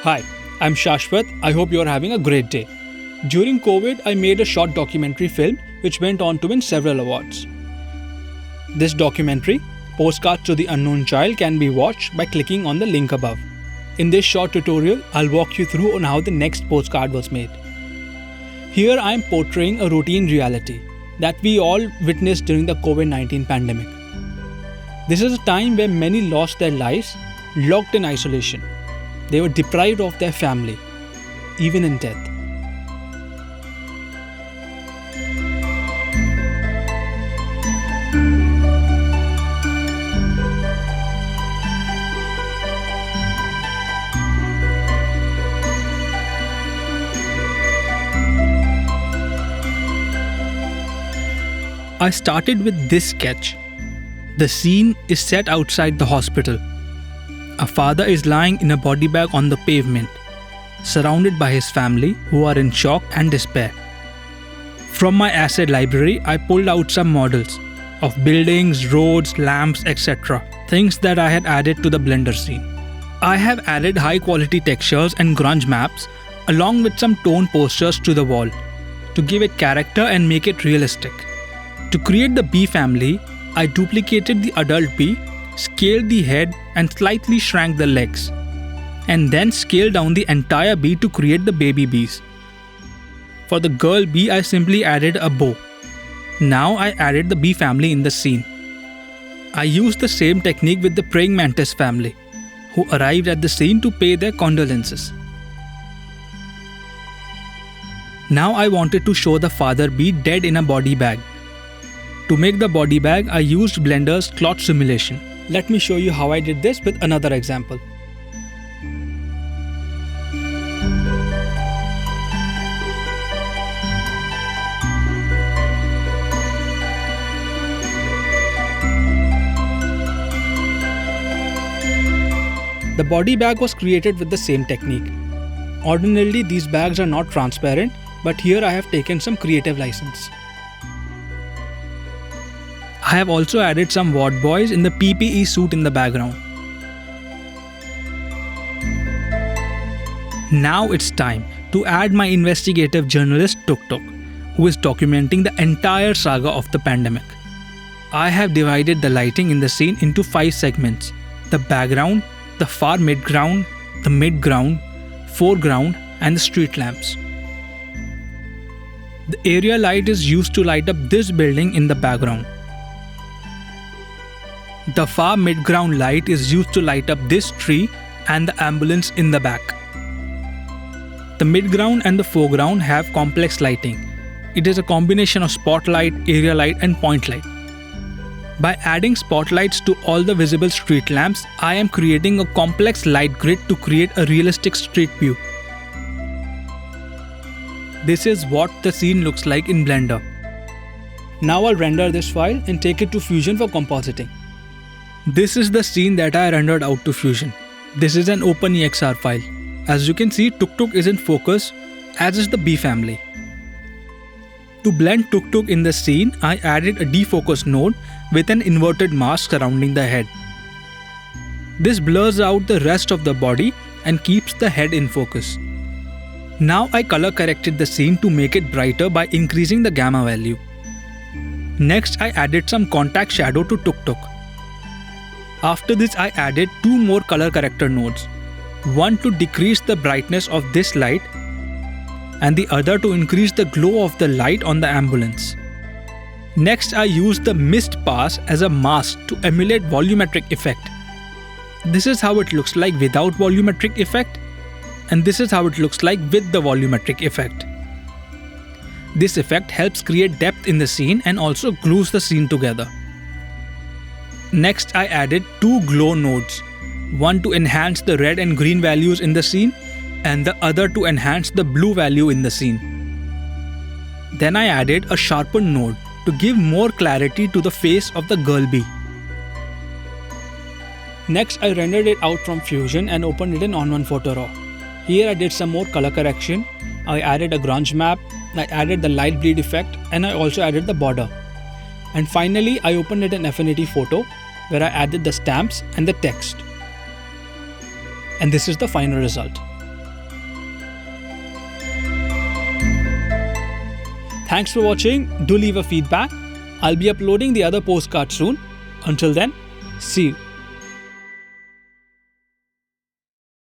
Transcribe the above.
Hi, I'm Shashwat. I hope you're having a great day. During COVID, I made a short documentary film which went on to win several awards. This documentary, Postcards to the Unknown Child, can be watched by clicking on the link above. In this short tutorial, I'll walk you through on how the next postcard was made. Here I am portraying a routine reality that we all witnessed during the COVID-19 pandemic. This is a time where many lost their lives, locked in isolation. They were deprived of their family, even in death. I started with this sketch. The scene is set outside the hospital. A father is lying in a body bag on the pavement, surrounded by his family who are in shock and despair. From my asset library, I pulled out some models of buildings, roads, lamps, etc. Things that I had added to the Blender scene. I have added high quality textures and grunge maps along with some tone posters to the wall to give it character and make it realistic. To create the bee family, I duplicated the adult bee, scaled the head and slightly shrank the legs, and then scaled down the entire bee to create the baby bees. For the girl bee, I simply added a bow. Now I added the bee family in the scene. I used the same technique with the praying mantis family, who arrived at the scene to pay their condolences. Now I wanted to show the father bee dead in a body bag. To make the body bag, I used Blender's cloth simulation. Let me show you how I did this with another example. The body bag was created with the same technique. Ordinarily, these bags are not transparent, but here I have taken some creative license. I have also added some ward boys in the PPE suit in the background. Now it's time to add my investigative journalist Tuk Tuk, who is documenting the entire saga of the pandemic. I have divided the lighting in the scene into 5 segments: the background, the far midground, the midground, foreground, and the street lamps. The area light is used to light up this building in the background. The far midground light is used to light up this tree and the ambulance in the back. The midground and the foreground have complex lighting. It is a combination of spotlight, area light, and point light. By adding spotlights to all the visible street lamps, I am creating a complex light grid to create a realistic street view. This is what the scene looks like in Blender. Now I'll render this file and take it to Fusion for compositing. This is the scene that I rendered out to Fusion. This is an OpenEXR file. As you can see, Tuk Tuk is in focus, as is the bee family. To blend Tuk Tuk in the scene, I added a defocus node with an inverted mask surrounding the head. This blurs out the rest of the body and keeps the head in focus. Now I color corrected the scene to make it brighter by increasing the gamma value. Next, I added some contact shadow to Tuk Tuk. After this, I added 2 more color corrector nodes, one to decrease the brightness of this light and the other to increase the glow of the light on the ambulance. Next, I used the mist pass as a mask to emulate volumetric effect. This is how it looks like without volumetric effect, and this is how it looks like with the volumetric effect. This effect helps create depth in the scene and also glues the scene together. Next, I added 2 glow nodes, one to enhance the red and green values in the scene and the other to enhance the blue value in the scene. Then I added a sharpen node to give more clarity to the face of the girl bee. Next, I rendered it out from Fusion and opened it in On1 Photo Raw. Here I did some more color correction. I added a grunge map, I added the light bleed effect, and I also added the border. And finally, I opened it in Affinity Photo, where I added the stamps and the text. And this is the final result. Thanks for watching. Do leave a feedback. I'll be uploading the other postcard soon. Until then, see you.